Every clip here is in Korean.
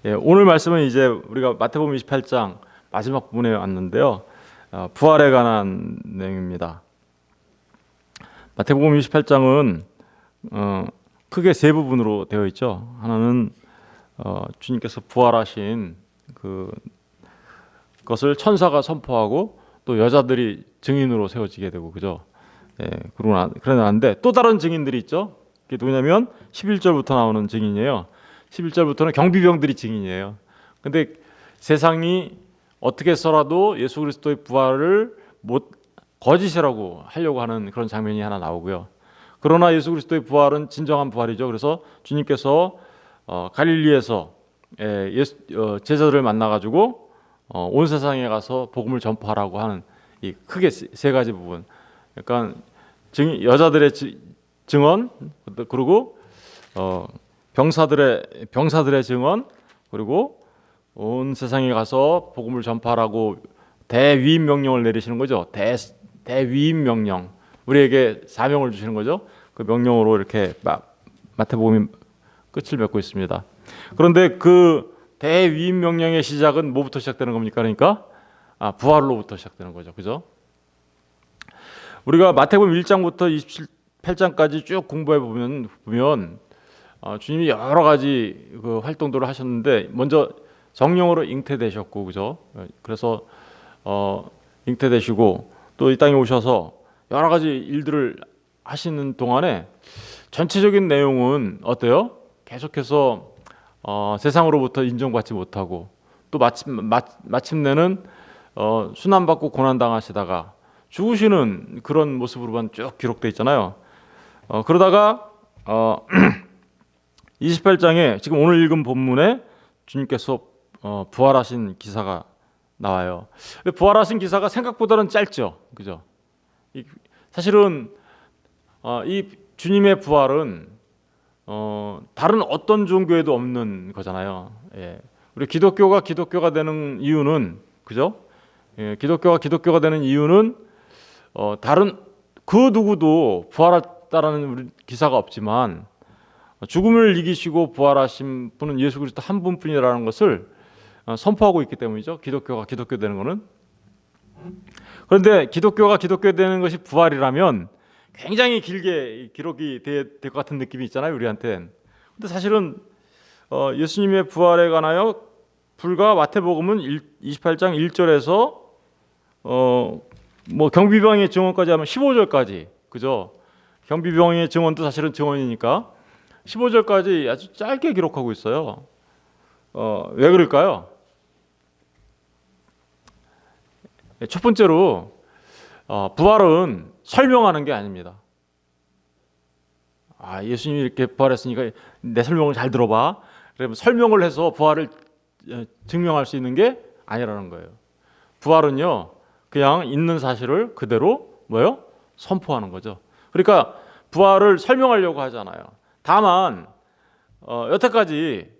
예, 오늘 말씀은 이제 우리가 마태복음 28장 마지막 부분에 왔는데요. 부활에 관한 내용입니다. 마태복음 28장은 크게 세 부분으로 되어 있죠. 하나는 주님께서 부활하신 그것을 천사가 선포하고 또 여자들이 증인으로 세워지게 되고, 그죠? 예, 그러는데 또 다른 증인들이 있죠. 그게 누구냐면 11절부터 나오는 증인이에요. 11절부터는 경비병들이 증인이에요. 근데 세상이 어떻게 해서라도 예수 그리스도의 부활을 거짓이라고 하려고 하는 그런 장면이 하나 나오고요. 그러나 예수 그리스도의 부활은 진정한 부활이죠. 그래서 주님께서 갈릴리에서 제자들을 만나가지고 온 세상에 가서 복음을 전파하라고 하는 이 크게 세 가지 부분. 약간 여자들의 증언, 그리고 병사들의 증언, 그리고 온 세상에 가서 복음을 전파하라고 대위임 명령을 내리시는 거죠. 대위임 명령. 우리에게 사명을 주시는 거죠. 그 명령으로 이렇게 마태복음이 끝을 맺고 있습니다. 그런데 그 대위임 명령의 시작은 뭐부터 시작되는 겁니까? 그러니까 부활로부터 시작되는 거죠. 그죠? 우리가 마태복음 1장부터 28장까지 쭉 공부해 보면 주님이 여러 가지 그 활동들을 하셨는데, 먼저 성령으로 잉태되셨고, 그죠? 그래서 잉태되시고 또 이 땅에 오셔서 여러 가지 일들을 하시는 동안에 전체적인 내용은 어때요? 계속해서 세상으로부터 인정받지 못하고, 또 마침내는 순환받고 고난당하시다가 죽으시는 그런 모습으로만 쭉 기록되어 있잖아요. 그러다가 28장에 지금 오늘 읽은 본문에 주님께서 부활하신 기사가 나와요. 부활하신 기사가 생각보다는 짧죠, 그죠? 사실은 이 주님의 부활은 다른 어떤 종교에도 없는 거잖아요. 예. 우리 기독교가 되는 이유는, 그죠? 예, 기독교가 되는 이유는 다른 그 누구도 부활했다라는 우리 기사가 없지만, 죽음을 이기시고 부활하신 분은 예수 그리스도 한 분뿐이라는 것을 선포하고 있기 때문이죠. 기독교 되는 것은. 그런데 기독교 되는 것이 부활이라면 굉장히 길게 기록이 될 것 같은 느낌이 있잖아요, 우리한테는. 근데 사실은 예수님의 부활에 관하여 불과 마태복음은 28장 1절에서 뭐 경비병의 증언까지 하면 15절까지, 그죠? 경비병의 증언도 사실은 증언이니까 15절까지 아주 짧게 기록하고 있어요. 왜 그럴까요? 첫 번째로 부활은 설명하는 게 아닙니다. 예수님이 이렇게 부활했으니까 내 설명을 잘 들어봐. 그러면 설명을 해서 부활을 증명할 수 있는 게 아니라는 거예요. 부활은요, 그냥 있는 사실을 그대로 선포하는 거죠. 그러니까 부활을 설명하려고 하잖아요. 다만 여태까지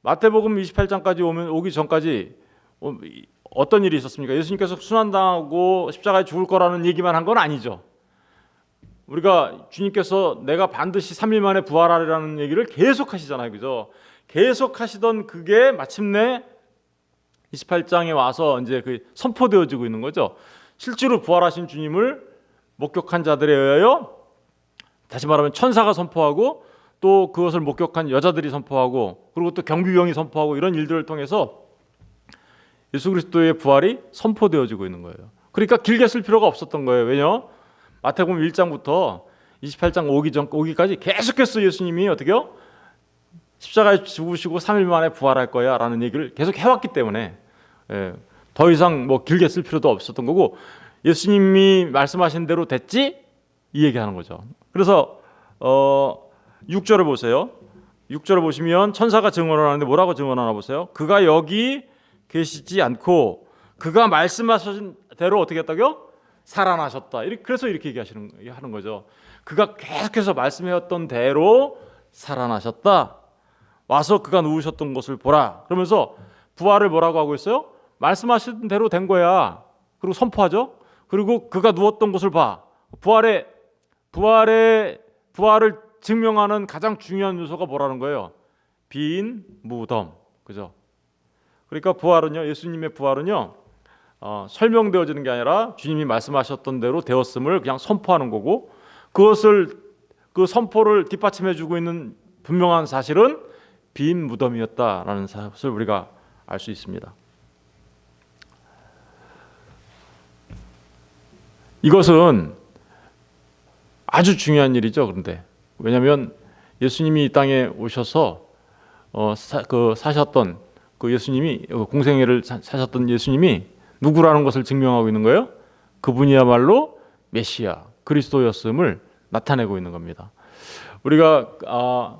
마태복음 28장까지 오기 전까지 어떤 일이 있었습니까? 예수님께서 순환당하고 십자가에 죽을 거라는 얘기만 한 건 아니죠. 우리가 주님께서 내가 반드시 3일 만에 부활하리라는 얘기를 계속 하시잖아요, 그죠? 계속 하시던 그게 마침내 28장에 와서 이제 그 선포되어지고 있는 거죠. 실제로 부활하신 주님을 목격한 자들에 의하여, 다시 말하면 천사가 선포하고, 또 그것을 목격한 여자들이 선포하고, 그리고 또 경비병이 선포하고, 이런 일들을 통해서 예수 그리스도의 부활이 선포되어지고 있는 거예요. 그러니까 길게 쓸 필요가 없었던 거예요. 왜냐? 마태복음 1장부터 28장 오기까지 계속해서 예수님이 어떻게요? 십자가에 죽으시고 3일 만에 부활할 거야 라는 얘기를 계속 해왔기 때문에 더 이상 뭐 길게 쓸 필요도 없었던 거고, 예수님이 말씀하신 대로 됐지? 이 얘기하는 거죠. 그래서 6절을 보세요. 6절을 보시면 천사가 증언을 하는데 뭐라고 증언하나 보세요. 그가 여기 계시지 않고 그가 말씀하신 대로 어떻게 했다고요? 살아나셨다. 그래서 이렇게 하는 거죠. 그가 계속해서 말씀해왔던 대로 살아나셨다. 와서 그가 누우셨던 것을 보라. 그러면서 부활을 뭐라고 하고 있어요? 말씀하신 대로 된 거야. 그리고 선포하죠. 그리고 그가 누웠던 것을 봐. 부활을 증명하는 가장 중요한 요소가 뭐라는 거예요? 빈 무덤. 그죠? 그러니까 부활은요, 예수님의 부활은요, 설명되어지는 게 아니라 주님이 말씀하셨던 대로 되었음을 그냥 선포하는 거고, 그 선포를 뒷받침해주고 있는 분명한 사실은 빈 무덤이었다라는 사실을 우리가 알 수 있습니다. 이것은 아주 중요한 일이죠. 그런데 왜냐하면 예수님이 이 땅에 오셔서 사셨던 그 예수님이, 공생애를 사셨던 예수님이 누구라는 것을 증명하고 있는 거예요. 그분이야말로 메시아 그리스도였음을 나타내고 있는 겁니다. 우리가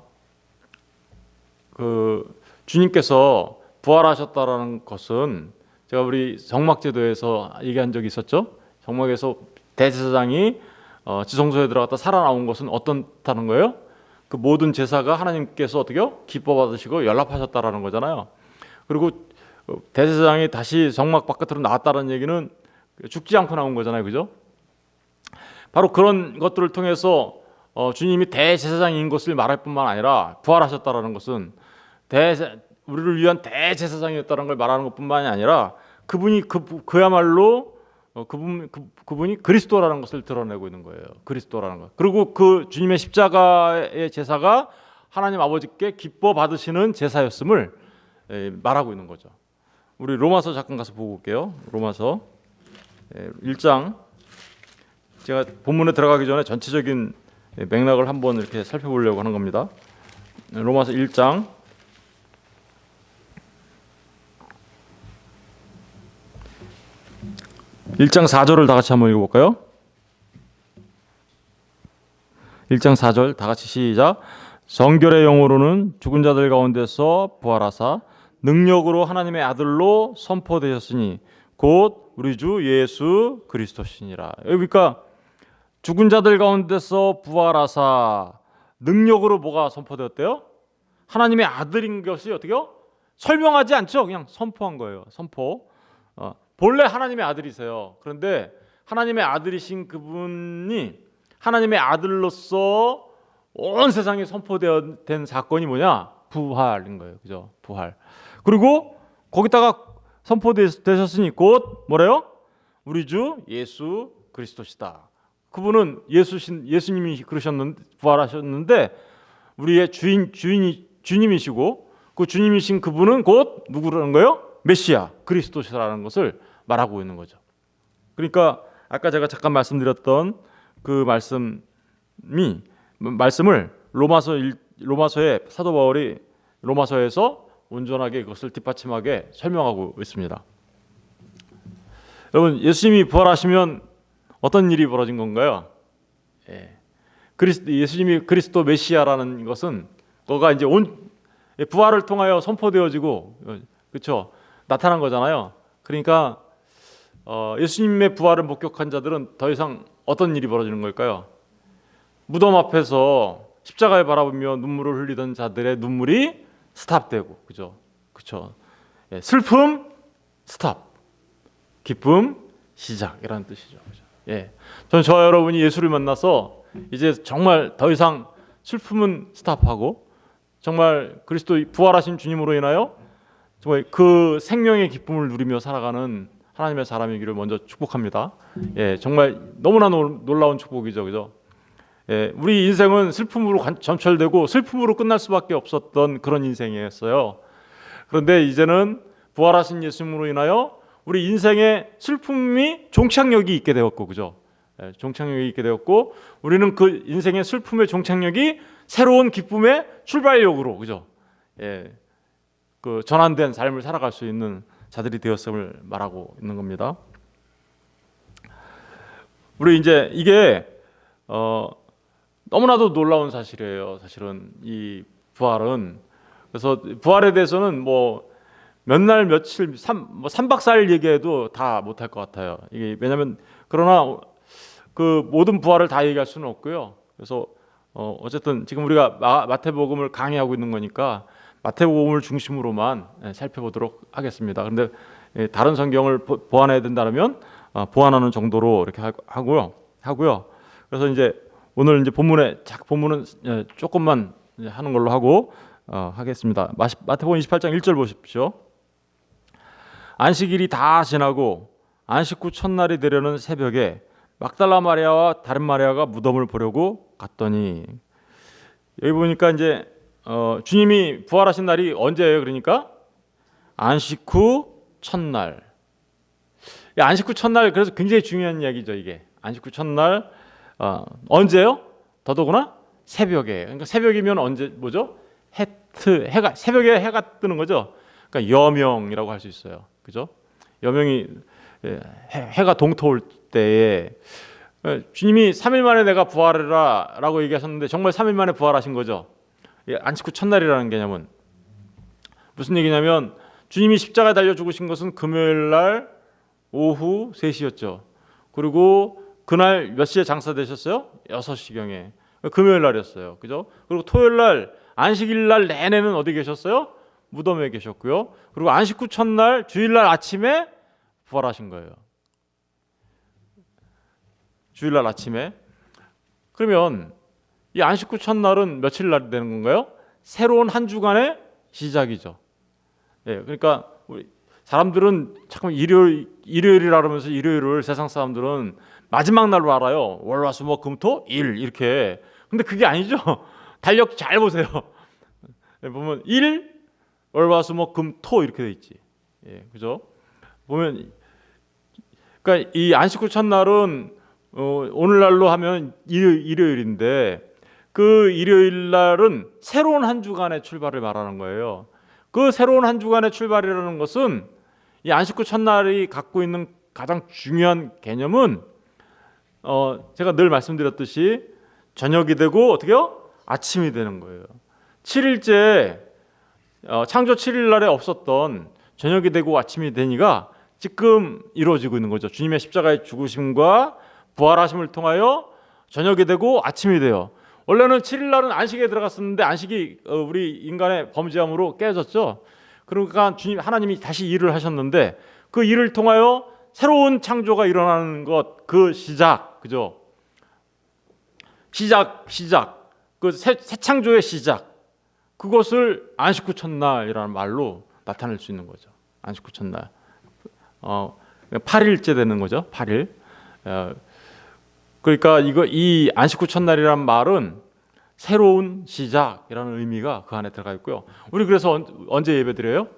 주님께서 부활하셨다라는 것은 제가 우리 정막제도에서 얘기한 적이 있었죠. 정막에서 대제사장이 지성소에 들어갔다 살아나온 것은 어떻다는 거예요? 그 모든 제사가 하나님께서 어떻게요? 기뻐 받으시고 연락하셨다라는 거잖아요. 그리고 대제사장이 다시 정막 바깥으로 나왔다는 얘기는 죽지 않고 나온 거잖아요, 그죠? 바로 그런 것들을 통해서 주님이 대제사장인 것을 말할 뿐만 아니라 부활하셨다라는 것은 우리를 위한 대제사장이었다는 걸 말하는 것뿐만이 아니라 그분이 그야말로 그분이 그리스도라는 것을 드러내고 있는 거예요. 그리스도라는 것. 그리고 그 주님의 십자가의 제사가 하나님 아버지께 기뻐 받으시는 제사였음을 말하고 있는 거죠. 우리 로마서 잠깐 가서 보고 올게요. 로마서 1장. 제가 본문에 들어가기 전에 전체적인 맥락을 한번 이렇게 살펴보려고 하는 겁니다. 로마서 1장 1장 4절을 다 같이 한번 읽어볼까요? 1장 4절 다 같이 시작. 성결의 영으로는 죽은 자들 가운데서 부활하사 능력으로 하나님의 아들로 선포되셨으니 곧 우리 주 예수 그리스도시니라. 그러니까 죽은 자들 가운데서 부활하사 능력으로 뭐가 선포되었대요? 하나님의 아들인 것이 어떻게요? 설명하지 않죠. 그냥 선포한 거예요. 선포. 본래 하나님의 아들이세요. 그런데 하나님의 아들이신 그분이 하나님의 아들로서 온 세상에 선포된 사건이 뭐냐? 부활인 거예요. 그죠? 부활. 그리고 거기다가 선포되셨으니 곧 뭐래요? 우리 주 예수 그리스도시다. 그분은 예수님이 그러셨는데 부활하셨는데 우리의 주님이시고 그 주님이신 그분은 곧 누구라는 거예요? 메시아 그리스도시라는 것을 말하고 있는 거죠. 그러니까 아까 제가 잠깐 말씀드렸던 그 말씀을 로마서의 사도 바울이 로마서에서 온전하게 그것을 뒷받침하게 설명하고 있습니다. 여러분, 예수님이 부활하시면 어떤 일이 벌어진 건가요? 예수님이 그리스도 메시아라는 것은 그가 이제 부활을 통하여 선포되어지고 그렇죠? 나타난 거잖아요. 그러니까 예수님의 부활을 목격한 자들은 더 이상 어떤 일이 벌어지는 걸까요? 무덤 앞에서 십자가를 바라보며 눈물을 흘리던 자들의 눈물이 스탑되고, 그죠? 그렇죠? 슬픔 스탑, 기쁨 시작이라는 뜻이죠. 그죠? 저는 저와 여러분이 예수를 만나서 이제 정말 더 이상 슬픔은 스탑하고 정말 그리스도 부활하신 주님으로 인하여 정말 그 생명의 기쁨을 누리며 살아가는 하나님의 사람이기를 먼저 축복합니다. 정말 너무나 놀라운 축복이죠, 그죠? 우리 인생은 슬픔으로 점철되고 슬픔으로 끝날 수밖에 없었던 그런 인생이었어요. 그런데 이제는 부활하신 예수님으로 인하여 우리 인생의 슬픔이 종착역이 있게 되었고, 그죠? 종착역이 있게 되었고, 우리는 그 인생의 슬픔의 종착역이 새로운 기쁨의 출발역으로, 그죠? 그 전환된 삶을 살아갈 수 있는 자들이 되었음을 말하고 있는 겁니다. 우리 이제 이게 너무나도 놀라운 사실이에요. 사실은 이 부활은. 그래서 부활에 대해서는 뭐 몇 날 며칠 3박 4일 얘기해도 다 못할 것 같아요. 이게 왜냐하면 그러나 그 모든 부활을 다 얘기할 수는 없고요. 그래서 어쨌든 지금 우리가 마태복음을 강의하고 있는 거니까 마태복음을 중심으로만 살펴보도록 하겠습니다. 그런데 다른 성경을 보완해야 된다면 보완하는 정도로 이렇게 하고요. 그래서 이제 오늘 이제 본문은 조금만 하는 걸로 하고 하겠습니다. 마태복음 28장 1절 보십시오. 안식일이 다 지나고 안식 후 첫날이 되려는 새벽에 막달라 마리아와 다른 마리아가 무덤을 보려고 갔더니, 여기 보니까 이제 주님이 부활하신 날이 언제예요? 그러니까 안식 후 첫날. 안식 후 첫날, 그래서 굉장히 중요한 이야기죠. 이게 안식 후 첫날 언제요? 더더구나 새벽에. 그러니까 새벽이면 언제 뭐죠? 해가 새벽에 해가 뜨는 거죠. 그러니까 여명이라고 할 수 있어요. 그죠? 여명이 해가 동토올 때에 주님이 3일 만에 내가 부활해라라고 얘기하셨는데 정말 3일 만에 부활하신 거죠. 안식 후 첫날이라는 개념은 무슨 얘기냐면 주님이 십자가에 달려 죽으신 것은 금요일 날 오후 3시였죠. 그리고 그날 몇 시에 장사되셨어요? 6시경에. 금요일 날이었어요. 그죠? 그리고 토요일 날 안식일 날 내내는 어디 계셨어요? 무덤에 계셨고요. 그리고 안식 후 첫날 주일 날 아침에 부활하신 거예요. 주일 날 아침에. 그러면 이 안식 후 첫날은 며칠 날 되는 건가요? 새로운 한 주간의 시작이죠. 예, 그러니까 우리 사람들은 자꾸 일요일이라 그러면서 일요일을 세상 사람들은 마지막 날로 알아요. 월, 화, 수, 목, 금, 토, 일 이렇게. 근데 그게 아니죠. 달력 잘 보세요. 보면 일, 월, 화, 수, 목, 금, 토 이렇게 돼 있지. 예, 그죠? 보면 그러니까 이 안식 후 첫날은 오늘날로 하면 일요일인데 그 일요일 날은 새로운 한 주간의 출발을 말하는 거예요. 그 새로운 한 주간의 출발이라는 것은 이 안식 후 첫날이 갖고 있는 가장 중요한 개념은 제가 늘 말씀드렸듯이 저녁이 되고 어떻게요? 아침이 되는 거예요. 7일째 창조 7일 날에 없었던 저녁이 되고 아침이 되니가 지금 이루어지고 있는 거죠. 주님의 십자가의 죽으심과 부활하심을 통하여 저녁이 되고 아침이 돼요. 원래는 7일 날은 안식에 들어갔었는데 안식이 우리 인간의 범죄함으로 깨졌죠. 그러니까 주님 하나님이 다시 일을 하셨는데 그 일을 통하여 새로운 창조가 일어나는 것, 그 시작, 그죠? 시작, 그 새 창조의 시작, 그것을 안식 후 첫날이라는 말로 나타낼 수 있는 거죠. 안식 후 첫날, 8일째 되는 거죠. 8일. 그러니까 이 안식 후 첫날이라는 말은 새로운 시작이라는 의미가 그 안에 들어가 있고요. 우리 그래서 언제 예배 드려요?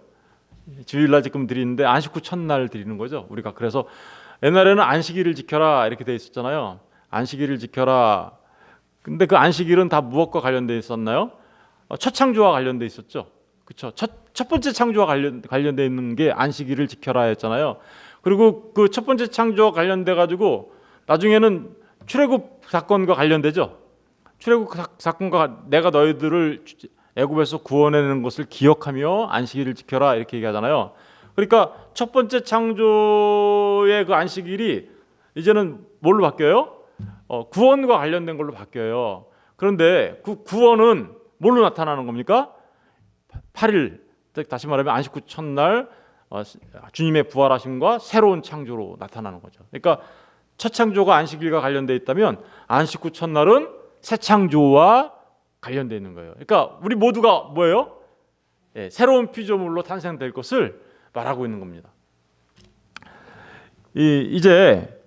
주일날 지금 드리는데 안식 후 첫날 드리는 거죠. 우리가 그래서 옛날에는 안식일을 지켜라 이렇게 돼 있었잖아요. 안식일을 지켜라. 근데 그 안식일은 다 무엇과 관련돼 있었나요? 첫 창조와 관련돼 있었죠. 그렇죠. 첫 번째 창조와 관련돼 있는 게 안식일을 지켜라였잖아요. 그리고 그 첫 번째 창조와 관련돼 가지고 나중에는 출애굽 사건과 관련되죠. 출애굽 사건과 내가 너희들을 애굽에서 구원해내는 것을 기억하며 안식일을 지켜라 이렇게 얘기하잖아요. 그러니까 첫 번째 창조의 그 안식일이 이제는 뭘로 바뀌어요? 구원과 관련된 걸로 바뀌어요. 그런데 그 구원은 뭘로 나타나는 겁니까? 8일, 다시 말하면 안식 후 첫날 주님의 부활하심과 새로운 창조로 나타나는 거죠. 그러니까 첫 창조가 안식일과 관련되어 있다면 안식 후 첫날은 새 창조와 관련되어 있는 거예요. 그러니까 우리 모두가 뭐예요? 새로운 피조물로 탄생될 것을 말하고 있는 겁니다. 이제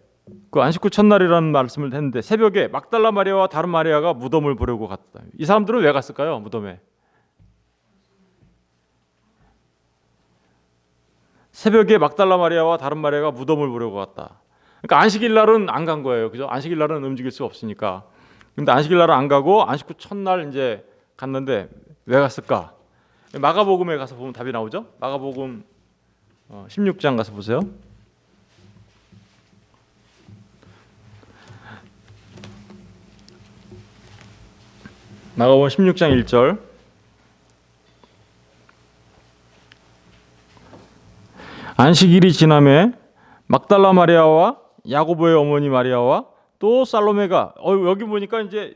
그 안식 후 첫날이라는 말씀을 했는데 새벽에 막달라 마리아와 다른 마리아가 무덤을 보려고 갔다. 이 사람들은 왜 갔을까요? 무덤에. 새벽에 막달라 마리아와 다른 마리아가 무덤을 보려고 갔다. 그러니까 안식일 날은 안 간 거예요. 그죠? 안식일 날은 움직일 수 없으니까. 근데 안식일 날은 안 가고 안식 후 첫날 이제 갔는데 왜 갔을까? 마가복음에 가서 보면 답이 나오죠. 마가복음 16장 가서 보세요. 마가복음 16장 1절. 안식일이 지남에 막달라 마리아와 야고보의 어머니 마리아와 또 살로메가 여기 보니까 이제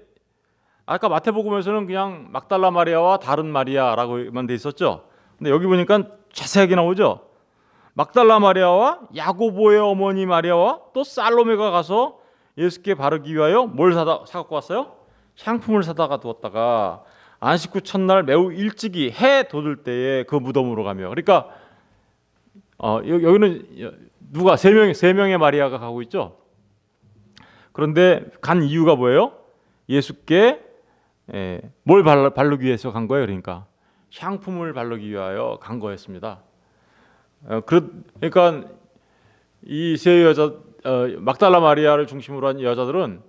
아까 마태복음에서는 그냥 막달라 마리아와 다른 마리아라고만 돼 있었죠. 근데 여기 보니까 자세하게 나오죠. 막달라 마리아와 야고보의 어머니 마리아와 또 살로메가 가서 예수께 바르기 위하여 뭘 사갖고 왔어요? 향품을 사다가 두었다가 안식 후 첫날 매우 일찍이 해 돋을 때에 그 무덤으로 가며. 그러니까 여기는 누가 세 명의 마리아가 가고 있죠. 그런데 간 이유가 뭐예요? 예수께 뭘 바르기 위해서 간 거예요. 그러니까 향품을 바르기 위하여 간 거였습니다. 그러니까 이 세 여자, 막달라 마리아를 중심으로 한 여자들은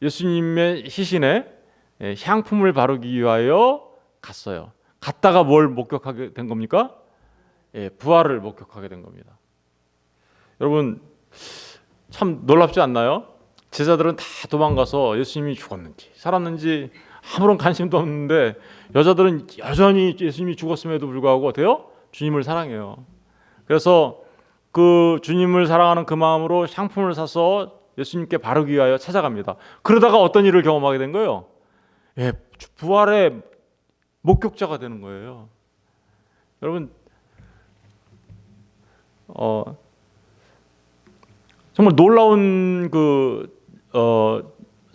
예수님의 시신에 향품을 바르기 위하여 갔어요. 갔다가 뭘 목격하게 된 겁니까? 부활을 목격하게 된 겁니다. 여러분 참 놀랍지 않나요? 제자들은 다 도망가서 예수님이 죽었는지 살았는지 아무런 관심도 없는데 여자들은 여전히 예수님이 죽었음에도 불구하고 어때요? 주님을 사랑해요. 그래서 그 주님을 사랑하는 그 마음으로 향품을 사서 예수님께 바르기 위하여 찾아갑니다. 그러다가 어떤 일을 경험하게 된 거예요? 부활의 목격자가 되는 거예요. 여러분 정말 놀라운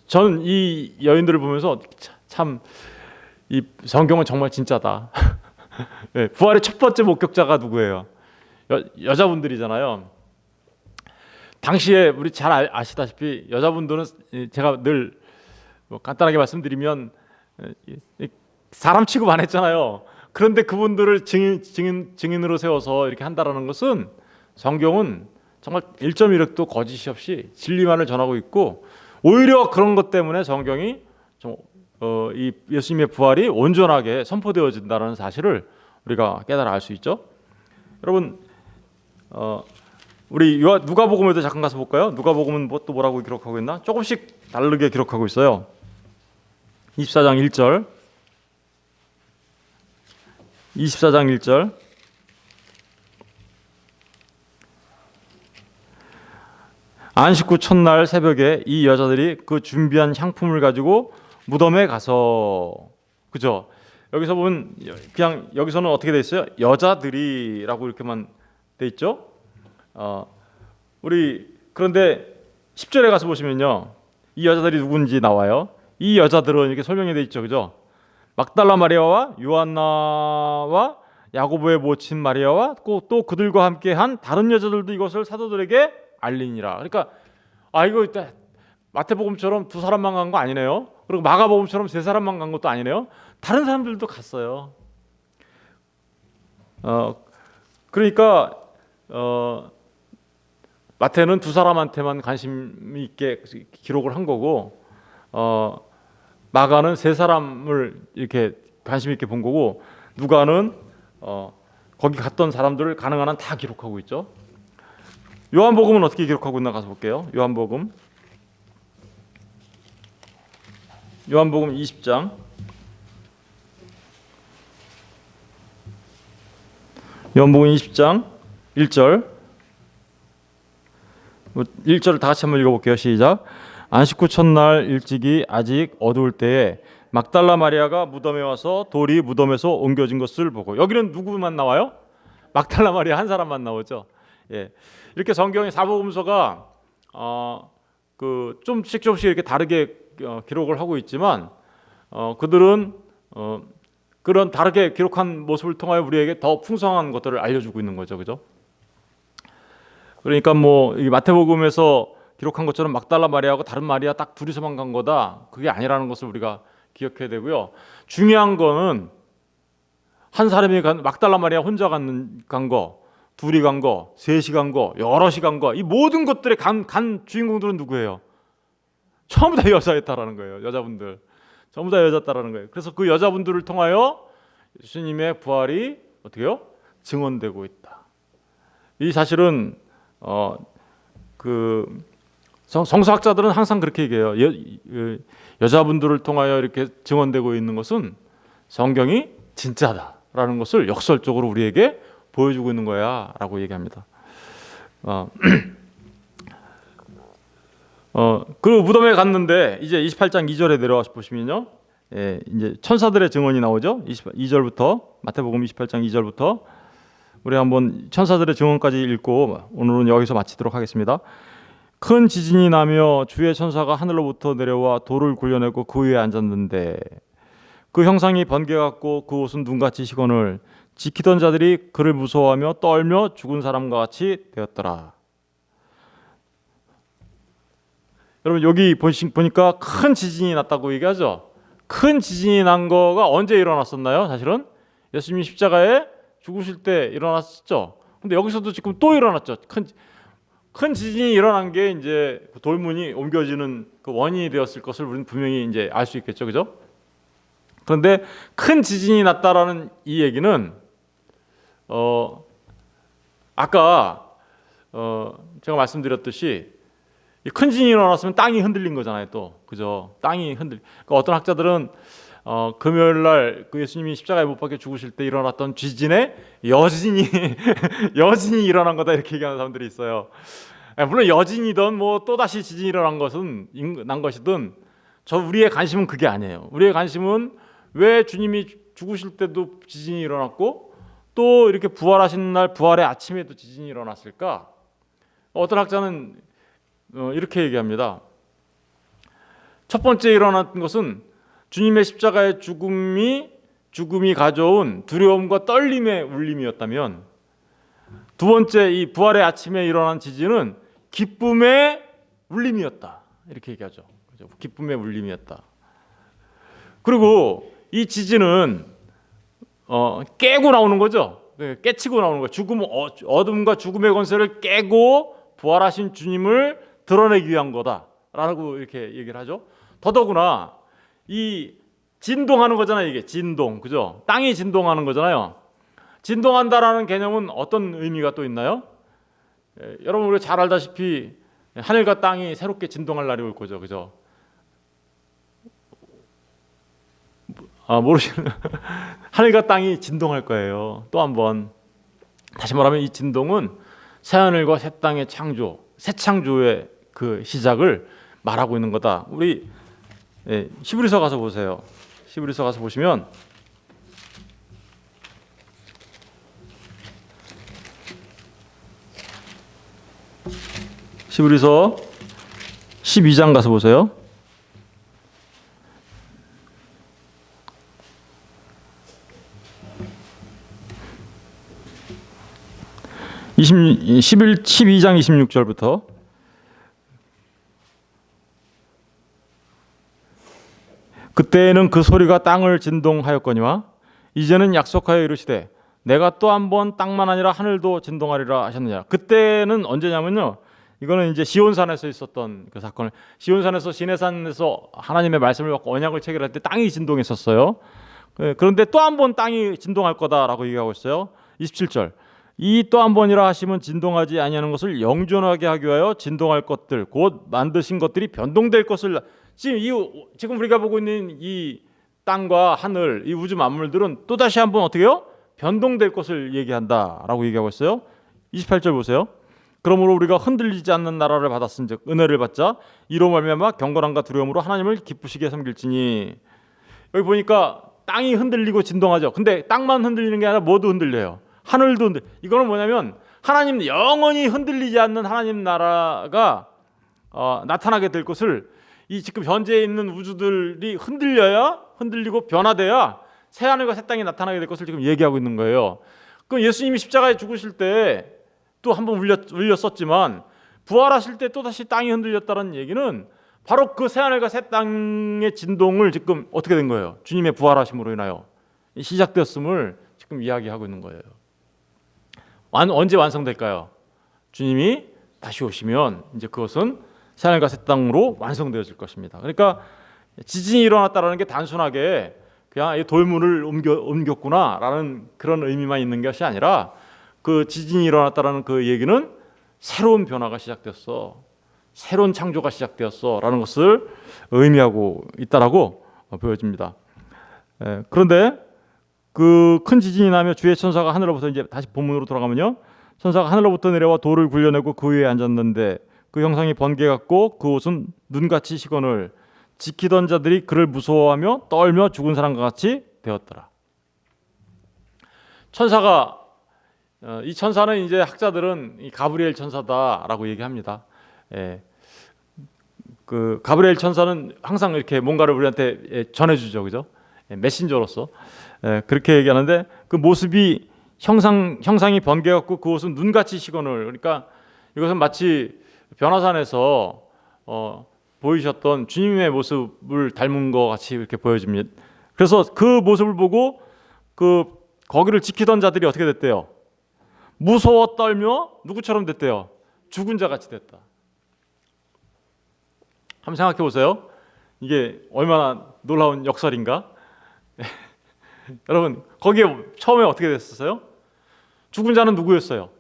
저는 이 여인들을 보면서 참 이 성경은 정말 진짜다. 부활의 첫 번째 목격자가 누구예요? 여자분들이잖아요. 당시에 우리 잘 아시다시피 여자분들은 제가 늘 간단하게 말씀드리면 사람 취급 안 했잖아요. 그런데 그분들을 증인으로 세워서 이렇게 한다라는 것은 성경은 정말 1.1획도 거짓이 없이 진리만을 전하고 있고 오히려 그런 것 때문에 성경이 이 예수님의 부활이 온전하게 선포되어진다는 사실을 우리가 깨달아 알 수 있죠. 여러분 우리 누가복음에도 잠깐 가서 볼까요? 누가복음은 또 뭐라고 기록하고 있나? 조금씩 다르게 기록하고 있어요. 24장 1절 24장 1절 안식 후 첫날 새벽에 이 여자들이 그 준비한 향품을 가지고 무덤에 가서 그죠? 여기서 보면 그냥 여기서는 어떻게 돼 있어요? 여자들이라고 이렇게만 돼 있죠? 우리 그런데 10절에 가서 보시면요. 이 여자들이 누군지 나와요. 이 여자들은 이렇게 설명이 돼 있죠. 그죠? 막달라 마리아와 요한나와 야고보의 모친 마리아와 또 그들과 함께 한 다른 여자들도 이것을 사도들에게 알리니라. 그러니까 이거 마태복음처럼 두 사람만 간 거 아니네요. 그리고 마가복음처럼 세 사람만 간 것도 아니네요. 다른 사람들도 갔어요. 그러니까 마태는 두 사람한테만 관심 있게 기록을 한 거고 마가는 세 사람을 이렇게 관심 있게 본 거고 누가는 거기 갔던 사람들을 가능한 한 다 기록하고 있죠. 요한복음은 어떻게 기록하고 있나 가서 볼게요. 요한복음 20장 요한복음 20장 1절 1절을 다 같이 한번 읽어볼게요. 시작. 안식 후 첫날 일찍이 아직 어두울 때에 막달라 마리아가 무덤에 와서 돌이 무덤에서 옮겨진 것을 보고 여기는 누구만 나와요? 막달라 마리아 한 사람만 나오죠. 이렇게 성경의 사복음서가 좀씩 이렇게 다르게 기록을 하고 있지만 그들은 그런 다르게 기록한 모습을 통하여 우리에게 더 풍성한 것들을 알려주고 있는 거죠, 그죠? 그러니까 이 마태복음에서 기록한 것처럼 막달라 마리아하고 다른 마리아 딱 둘이서만 간 거다. 그게 아니라는 것을 우리가 기억해야 되고요. 중요한 거는 한 사람이 막달라 마리아 혼자 간 거, 둘이 간 거, 셋이 간 거, 여럿이 간 거, 이 모든 것들의 간 주인공들은 누구예요? 전부 다 여자였다라는 거예요. 여자분들 전부 다 여자였다라는 거예요. 그래서 그 여자분들을 통하여 예수님의 부활이 어떻게요? 증언되고 있다. 이 사실은 성서학자들은 항상 그렇게 얘기해요. 여자분들을 통하여 이렇게 증언되고 있는 것은 성경이 진짜다라는 것을 역설적으로 우리에게 보여주고 있는 거야라고 얘기합니다. 그 무덤에 갔는데 이제 28장 2절에 내려와서 보시면요, 이제 천사들의 증언이 나오죠. 2절부터 마태복음 28장 2절부터 우리 한번 천사들의 증언까지 읽고 오늘은 여기서 마치도록 하겠습니다. 큰 지진이 나며 주의 천사가 하늘로부터 내려와 돌을 굴려내고 그 위에 앉았는데 그 형상이 번개 같고 그 옷은 눈같이 시건을 지키던 자들이 그를 무서워하며 떨며 죽은 사람과 같이 되었더라. 여러분 여기 보니까 큰 지진이 났다고 얘기하죠. 큰 지진이 난 거가 언제 일어났었나요? 사실은 예수님이 십자가에 죽으실 때 일어났었죠. 근데 여기서도 지금 또 일어났죠. 큰 지진이 일어난 게 이제 돌문이 옮겨지는 그 원인이 되었을 것을 우리는 분명히 이제 알 수 있겠죠, 그죠? 그런데 큰 지진이 났다라는 이 얘기는 아까 제가 말씀드렸듯이 큰 지진이 일어났으면 땅이 흔들린 거잖아요, 또 그죠? 땅이 그러니까 어떤 학자들은 금요일 날 그 예수님이 십자가에 못 박혀 죽으실 때 일어났던 지진에 여진이 여진이 일어난 거다 이렇게 얘기하는 사람들이 있어요. 물론 여진이든 뭐 또 다시 지진이 일어난 것이든 우리의 관심은 그게 아니에요. 우리의 관심은 왜 주님이 죽으실 때도 지진이 일어났고 또 이렇게 부활하신 날 부활의 아침에도 지진이 일어났을까? 어떤 학자는 이렇게 얘기합니다. 첫 번째 일어난 것은 주님의 십자가의 죽음이 가져온 두려움과 떨림의 울림이었다면, 두 번째 이 부활의 아침에 일어난 지진은 기쁨의 울림이었다. 이렇게 얘기하죠. 기쁨의 울림이었다. 그리고 이 지진은 깨고 나오는 거죠. 깨치고 나오는 거예요. 어둠과 죽음의 권세를 깨고 부활하신 주님을 드러내기 위한 거다라고 이렇게 얘기를 하죠. 더더구나 이 진동하는 거잖아요. 이게 진동, 그죠? 땅이 진동하는 거잖아요. 진동한다라는 개념은 어떤 의미가 또 있나요? 여러분 우리가 잘 알다시피 하늘과 땅이 새롭게 진동할 날이 올 거죠, 그죠? 모르시는 하늘과 땅이 진동할 거예요. 또 한 번 다시 말하면 이 진동은 새 하늘과 새 땅의 창조, 새 창조의 그 시작을 말하고 있는 거다. 우리 히브리서 가서 보세요. 히브리서 가서 보시면 히브리서 12장 가서 보세요. 12장 26절부터 그때에는 그 소리가 땅을 진동하였거니와 이제는 약속하여 이르시되 내가 또 한 번 땅만 아니라 하늘도 진동하리라 하셨느냐. 그때는 언제냐면요, 이거는 이제 시온산에서 있었던 그 사건을, 시온산에서 시내산에서 하나님의 말씀을 받고 언약을 체결할 때 땅이 진동했었어요. 그런데 또 한 번 땅이 진동할 거다라고 얘기하고 있어요. 27절 이 또 한 번이라 하시면 진동하지 아니하는 것을 영존하게 하기 위하여 진동할 것들 곧 만드신 것들이 변동될 것을, 지금 우리가 보고 있는 이 땅과 하늘, 이 우주 만물들은 또 다시 한번 어떻게 해요? 변동될 것을 얘기한다라고 얘기하고 있어요. 28절 보세요. 그러므로 우리가 흔들리지 않는 나라를 받았은즉 은혜를 받자 이로 말미암아 경건함과 두려움으로 하나님을 기쁘시게 섬길지니. 여기 보니까 땅이 흔들리고 진동하죠. 근데 땅만 흔들리는 게 아니라 모두 흔들려요. 하늘도 흔들. 이거는 뭐냐면 하나님 영원히 흔들리지 않는 하나님 나라가 나타나게 될 것을, 이 지금 현재 있는 우주들이 흔들리고 변화돼야 새 하늘과 새 땅이 나타나게 될 것을 지금 얘기하고 있는 거예요. 그럼 예수님이 십자가에 죽으실 때 또 한번 울렸었지만 부활하실 때 또 다시 땅이 흔들렸다는 얘기는 바로 그 새 하늘과 새 땅의 진동을 지금 어떻게 된 거예요? 주님의 부활하심으로 인하여 시작되었음을 지금 이야기하고 있는 거예요. 언제 완성될까요? 주님이 다시 오시면 이제 그것은 새 하늘과 새 땅으로 완성되어질 것입니다. 그러니까 지진이 일어났다라는 게 단순하게 그냥 돌문을 옮겼구나라는 그런 의미만 있는 것이 아니라, 그 지진이 일어났다라는 그 얘기는 새로운 변화가 시작됐어, 새로운 창조가 시작되었어라는 것을 의미하고 있다라고 보여집니다. 그런데 그 큰 지진이 나며 주의 천사가 하늘로부터, 이제 다시 본문으로 돌아가면요, 천사가 하늘로부터 내려와 돌을 굴려내고 그 위에 앉았는데 그 형상이 번개 같고 그 옷은 눈같이 시건을 지키던 자들이 그를 무서워하며 떨며 죽은 사람과 같이 되었더라. 천사가, 이 천사는 이제 학자들은 이 가브리엘 천사다라고 얘기합니다. 그 가브리엘 천사는 항상 이렇게 뭔가를 우리한테 전해주죠, 그죠? 메신저로서 그렇게 얘기하는데 그 모습이 형상이 번개같고 그 옷은 눈같이 시건을 그러니까 이것은 마치 변화산에서 보이셨던 주님의 모습을 닮은 것 같이 이렇게 보여집니다. 그래서 그 모습을 보고 그 거기를 지키던 자들이 어떻게 됐대요? 무서워 떨며 누구처럼 됐대요? 죽은 자 같이 됐다. 한번 생각해 보세요. 이게 얼마나 놀라운 역설인가? 여러분 거기에 처음에 어떻게 됐었어요? 죽은 자는 누구였어요?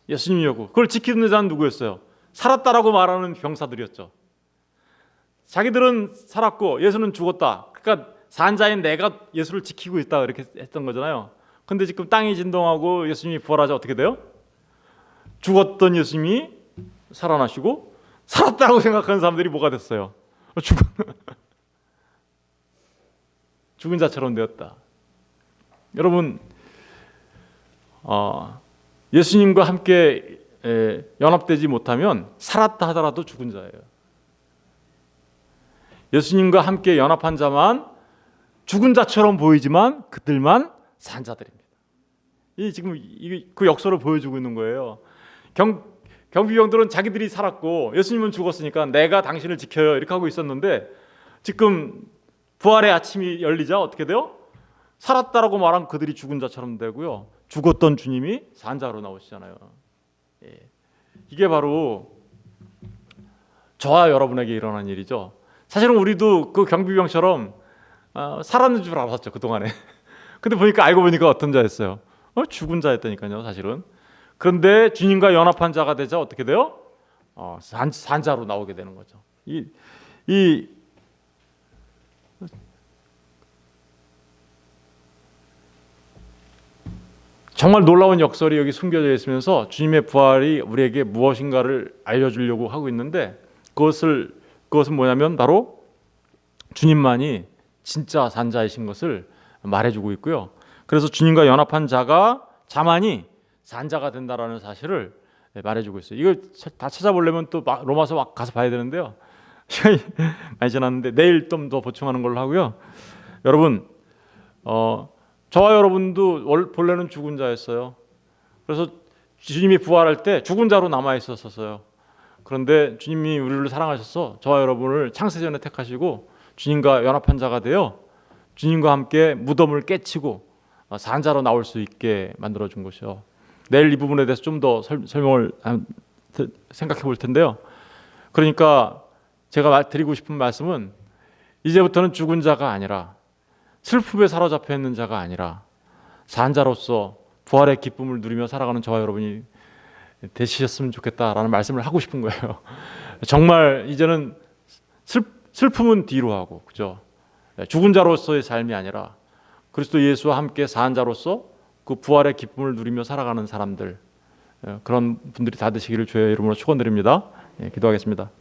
예수님이었고 그걸 지키는 자는 누구였어요? 살았다라고 말하는 병사들이었죠. 자기들은 살았고 예수는 죽었다. 그러니까 산 자인 내가 예수를 지키고 있다 이렇게 했던 거잖아요. 근데 지금 땅이 진동하고 예수님이 부활하자 어떻게 돼요? 죽었던 예수님이 살아나시고 살았다고 생각하는 사람들이 뭐가 됐어요? 죽은 자처럼 되었다. 여러분 예수님과 함께 연합되지 못하면 살았다 하더라도 죽은 자예요. 예수님과 함께 연합한 자만 죽은 자처럼 보이지만 그들만 산 자들입니다. 이 지금 그 역설을 보여주고 있는 거예요. 경비병들은 자기들이 살았고 예수님은 죽었으니까 내가 당신을 지켜요 이렇게 하고 있었는데 지금 부활의 아침이 열리자 어떻게 돼요? 살았다라고 말한 그들이 죽은 자처럼 되고요. 죽었던 주님이 산 자로 나오시잖아요. 이게 바로 저와 여러분에게 일어난 일이죠. 사실은 우리도 그 경비병처럼 살았는 줄 알았죠 그동안에. 근데 알고 보니까 어떤 자였어요? 죽은 자였다니까요 사실은. 그런데 주님과 연합한 자가 되자 어떻게 돼요? 산 자로 나오게 되는 거죠. 이 정말 놀라운 역설이 여기 숨겨져 있으면서 주님의 부활이 우리에게 무엇인가를 알려주려고 하고 있는데 그것은 뭐냐면 바로 주님만이 진짜 산자이신 것을 말해주고 있고요. 그래서 주님과 연합한 자만이 산자가 된다라는 사실을 말해주고 있어요. 이걸 다 찾아보려면 또 로마서 가서 봐야 되는데요. 시간이 많이 지났는데 내일 좀 더 보충하는 걸로 하고요. 여러분 저와 여러분도 본래는 죽은 자였어요. 그래서 주님이 부활할 때 죽은 자로 남아 있었어요. 그런데 주님이 우리를 사랑하셔서 저와 여러분을 창세전에 택하시고 주님과 연합한 자가 되어 주님과 함께 무덤을 깨치고 산자로 나올 수 있게 만들어 준 것이요. 내일 이 부분에 대해서 좀 더 설명을 생각해 볼 텐데요. 그러니까 제가 드리고 싶은 말씀은 이제부터는 죽은 자가 아니라 슬픔에 사로잡혀 있는 자가 아니라 산자로서 부활의 기쁨을 누리며 살아가는 저와 여러분이 되시셨으면 좋겠다라는 말씀을 하고 싶은 거예요. 정말 이제는 슬픔은 뒤로 하고, 그죠? 죽은 자로서의 삶이 아니라 그리스도 예수와 함께 산 자로서 그 부활의 기쁨을 누리며 살아가는 사람들, 그런 분들이 다 되시기를 주의 이름으로 축원드립니다. 기도하겠습니다.